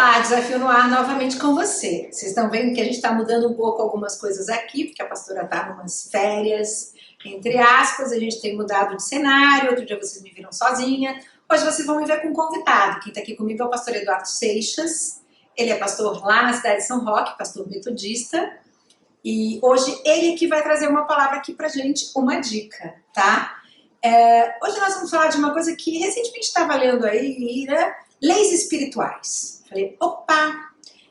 Olá, Desafio no Ar novamente com você. Vocês estão vendo que a gente está mudando um pouco algumas coisas aqui, porque a pastora está em umas férias, entre aspas, a gente tem mudado de cenário, outro dia vocês me viram sozinha, hoje vocês vão me ver com um convidado. Quem está aqui comigo é o pastor Eduardo Seixas, ele é pastor lá na cidade de São Roque, pastor metodista, e hoje ele que vai trazer uma palavra aqui pra gente, uma dica, tá? Hoje nós vamos falar de uma coisa que recentemente estava lendo aí, né? Leis espirituais. Falei, opa,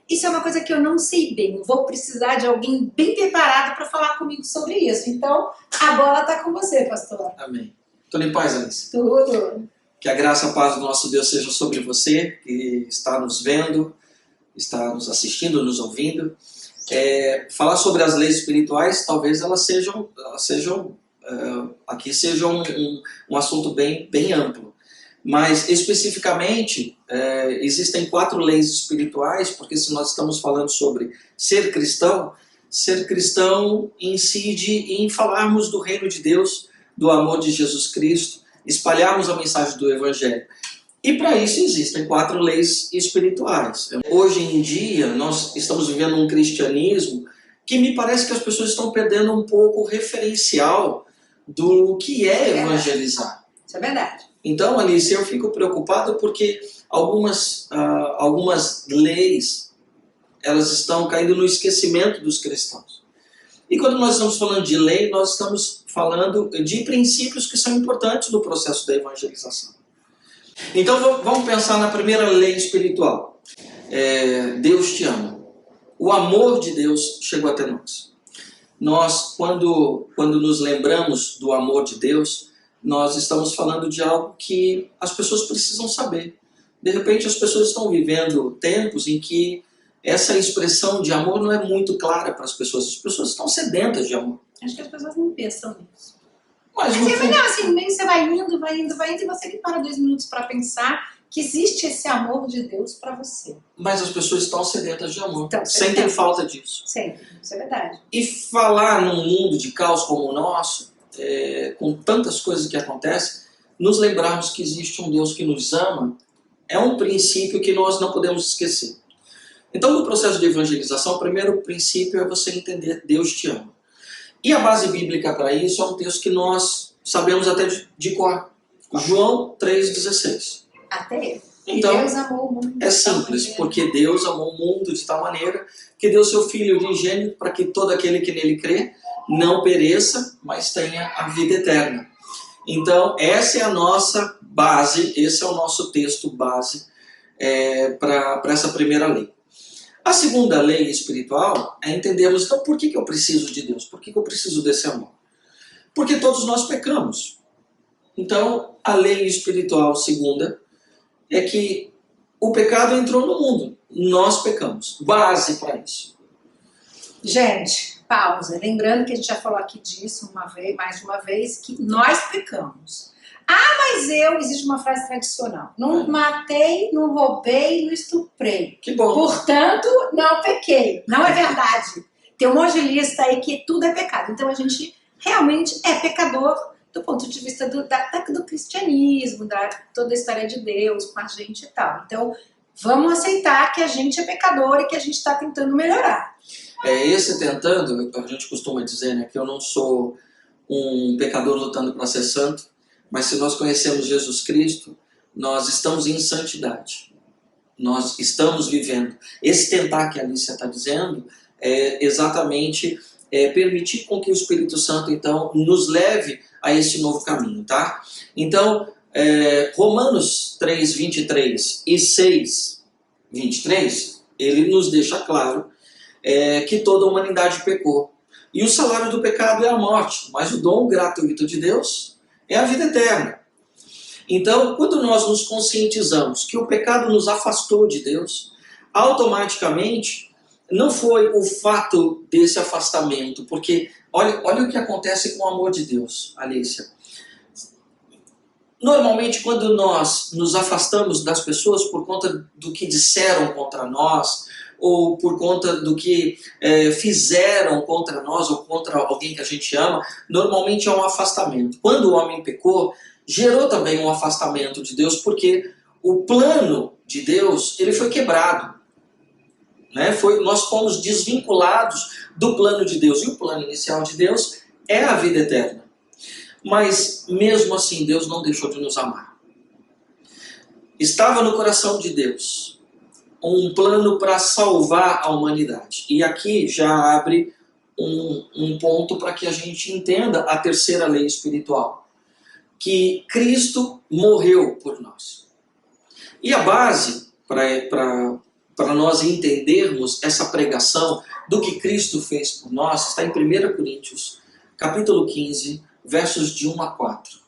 isso é uma coisa que eu não sei bem, vou precisar de alguém bem preparado para falar comigo sobre isso. Então, a bola está com você, pastor. Amém. Tudo em paz, Alice? Tudo. Que a graça e a paz do nosso Deus seja sobre você, que está nos vendo, está nos assistindo, nos ouvindo. Falar sobre as leis espirituais, talvez elas sejam aqui seja um assunto bem amplo. Mas, especificamente, existem 4 leis espirituais, porque se nós estamos falando sobre ser cristão incide em falarmos do reino de Deus, do amor de Jesus Cristo, espalharmos a mensagem do Evangelho. E para isso existem 4 leis espirituais. Hoje em dia, nós estamos vivendo um cristianismo que me parece que as pessoas estão perdendo um pouco o referencial do que é evangelizar. Isso é verdade. Então, Alice, eu fico preocupado porque algumas leis elas estão caindo no esquecimento dos cristãos. E quando nós estamos falando de lei, nós estamos falando de princípios que são importantes no processo da evangelização. Então, vamos pensar na primeira lei espiritual. Deus te ama. O amor de Deus chegou até nós. Nós, quando nos lembramos do amor de Deus, nós estamos falando de algo que as pessoas precisam saber. De repente, as pessoas estão vivendo tempos em que essa expressão de amor não é muito clara para as pessoas. As pessoas estão sedentas de amor. Acho que as pessoas não pensam nisso. Mas meio você vai indo, e você que para 2 minutos para pensar que existe esse amor de Deus para você. Mas as pessoas estão sedentas de amor, então, sentem falta disso. Sempre, isso é verdade. E falar num mundo de caos como o nosso, com tantas coisas que acontecem, nos lembrarmos que existe um Deus que nos ama, é um princípio que nós não podemos esquecer. Então, no processo de evangelização, o primeiro princípio é você entender Deus te ama. E a base bíblica para isso é um texto que nós sabemos até de cor. João 3,16. Até eu. Então, Deus amou o mundo é simples, porque Deus amou o mundo de tal maneira que deu seu Filho unigênito para que todo aquele que nele crê não pereça, mas tenha a vida eterna. Então, essa é a nossa base, esse é o nosso texto base para essa primeira lei. A segunda lei espiritual é entendermos, então, por que eu preciso de Deus? Por que eu preciso desse amor? Porque todos nós pecamos. Então, a lei espiritual segunda é que o pecado entrou no mundo. Nós pecamos. Base para isso. Gente, pausa. Lembrando que a gente já falou aqui disso mais de uma vez, que nós pecamos. Mas existe uma frase tradicional. Não matei, não roubei, não estuprei. Que bom. Portanto, não pequei. Não é verdade. Tem um monte de lista aí que tudo é pecado. Então a gente realmente é pecador do ponto de vista do cristianismo, toda a história de Deus com a gente e tal. Então, vamos aceitar que a gente é pecador e que a gente está tentando melhorar. Esse tentando, a gente costuma dizer, né, que eu não sou um pecador lutando para ser santo, mas se nós conhecemos Jesus Cristo, nós estamos em santidade. Nós estamos vivendo. Esse tentar que a Alicia está dizendo é exatamente permitir com que o Espírito Santo, então, nos leve a esse novo caminho, tá? Então, Romanos 3, 23 e 6, 23, ele nos deixa claro que toda a humanidade pecou. E o salário do pecado é a morte, mas o dom gratuito de Deus é a vida eterna. Então, quando nós nos conscientizamos que o pecado nos afastou de Deus, automaticamente não foi o fato desse afastamento, porque olha o que acontece com o amor de Deus, Alicia. Normalmente, quando nós nos afastamos das pessoas por conta do que disseram contra nós, ou por conta do que fizeram contra nós, ou contra alguém que a gente ama, normalmente é um afastamento. Quando o homem pecou, gerou também um afastamento de Deus, porque o plano de Deus ele foi quebrado. né? Nós fomos desvinculados do plano de Deus. E o plano inicial de Deus é a vida eterna. Mas mesmo assim, Deus não deixou de nos amar. Estava no coração de Deus um plano para salvar a humanidade. E aqui já abre um ponto para que a gente entenda a terceira lei espiritual. Que Cristo morreu por nós. E a base para nós entendermos essa pregação do que Cristo fez por nós está em 1 Coríntios, capítulo 15, versos de 1 a 4.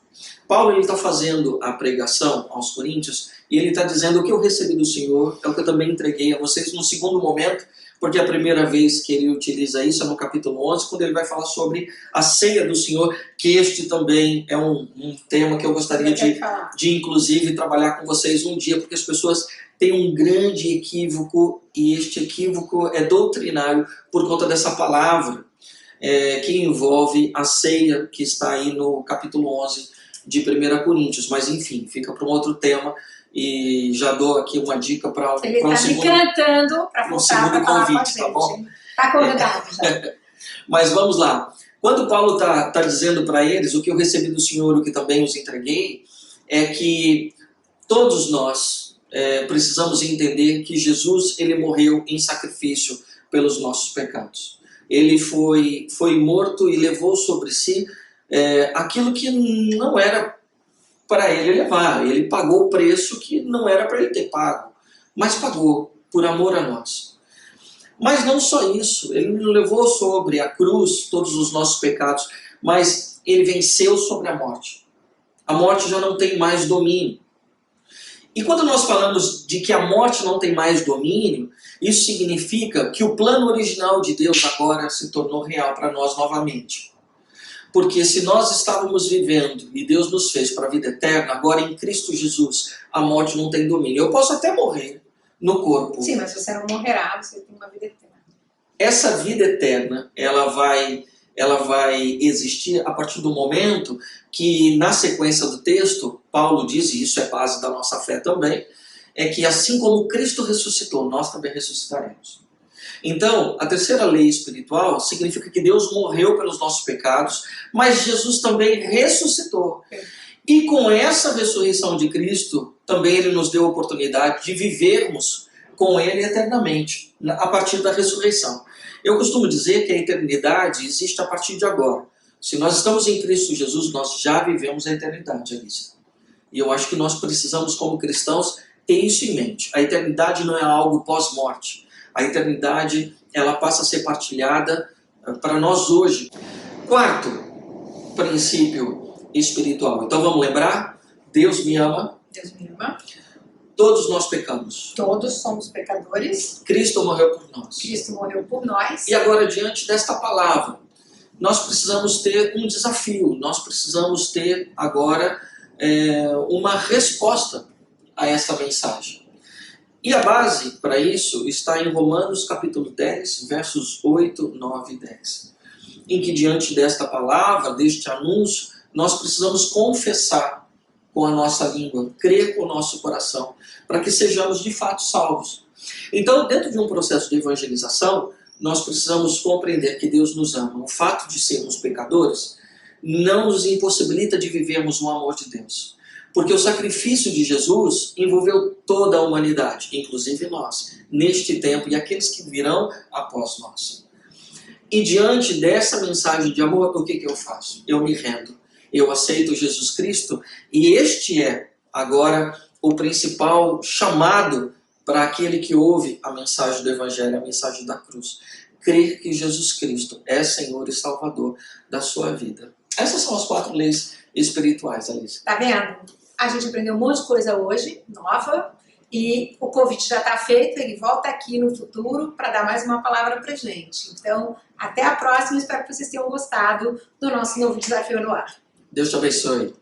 Paulo está fazendo a pregação aos Coríntios e ele está dizendo: o que eu recebi do Senhor é o que eu também entreguei a vocês no segundo momento, porque a primeira vez que ele utiliza isso é no capítulo 11, quando ele vai falar sobre a ceia do Senhor, que este também é um tema que eu gostaria de inclusive trabalhar com vocês um dia, porque as pessoas têm um grande equívoco, e este equívoco é doutrinário por conta dessa palavra que envolve a ceia, que está aí no capítulo 11 de 1 Coríntios. Mas enfim, fica para um outro tema. E já dou aqui uma dica para ele está me cantando para voltar para falar com a gente. Tá bom? Está convidado já. Mas vamos lá. Quando Paulo está dizendo para eles: o que eu recebi do Senhor, o que também os entreguei, é que todos nós precisamos entender que Jesus ele morreu em sacrifício pelos nossos pecados. Ele foi morto e levou sobre si aquilo que não era para ele levar. Ele pagou o preço que não era para ele ter pago, mas pagou por amor a nós. Mas não só isso, ele não levou sobre a cruz todos os nossos pecados, mas ele venceu sobre a morte. A morte já não tem mais domínio. E quando nós falamos de que a morte não tem mais domínio, isso significa que o plano original de Deus agora se tornou real para nós novamente. Porque se nós estávamos vivendo e Deus nos fez para a vida eterna, agora em Cristo Jesus, a morte não tem domínio. Eu posso até morrer no corpo. Sim, mas você não morrerá, você tem uma vida eterna. Essa vida eterna, ela vai existir a partir do momento que, na sequência do texto, Paulo diz, e isso é base da nossa fé também, é que assim como Cristo ressuscitou, nós também ressuscitaremos. Então, a terceira lei espiritual significa que Deus morreu pelos nossos pecados, mas Jesus também ressuscitou. E com essa ressurreição de Cristo, também Ele nos deu a oportunidade de vivermos com Ele eternamente, a partir da ressurreição. Eu costumo dizer que a eternidade existe a partir de agora. Se nós estamos em Cristo Jesus, nós já vivemos a eternidade, Alice. E eu acho que nós precisamos, como cristãos, ter isso em mente. A eternidade não é algo pós-morte. A eternidade, ela passa a ser partilhada para nós hoje. Quarto princípio espiritual. Então vamos lembrar? Deus me ama. Deus me ama. Todos nós pecamos. Todos somos pecadores. Cristo morreu por nós. Cristo morreu por nós. E agora, diante desta palavra, nós precisamos ter um desafio. Nós precisamos ter agora uma resposta a esta mensagem. E a base para isso está em Romanos capítulo 10, versos 8, 9 e 10. Em que diante desta palavra, deste anúncio, nós precisamos confessar com a nossa língua, crer com o nosso coração, para que sejamos de fato salvos. Então, dentro de um processo de evangelização, nós precisamos compreender que Deus nos ama. O fato de sermos pecadores não nos impossibilita de vivermos o amor de Deus. Porque o sacrifício de Jesus envolveu toda a humanidade, inclusive nós, neste tempo e aqueles que virão após nós. E diante dessa mensagem de amor, o que eu faço? Eu me rendo. Eu aceito Jesus Cristo e este é agora o principal chamado para aquele que ouve a mensagem do Evangelho, a mensagem da cruz. Crer que Jesus Cristo é Senhor e Salvador da sua vida. Essas são as 4 leis espirituais, Alice. Tá vendo? A gente aprendeu um monte de coisa hoje, nova, e o convite já está feito, ele volta aqui no futuro para dar mais uma palavra pra gente. Então, até a próxima, espero que vocês tenham gostado do nosso novo Desafio no Ar. Deus te abençoe.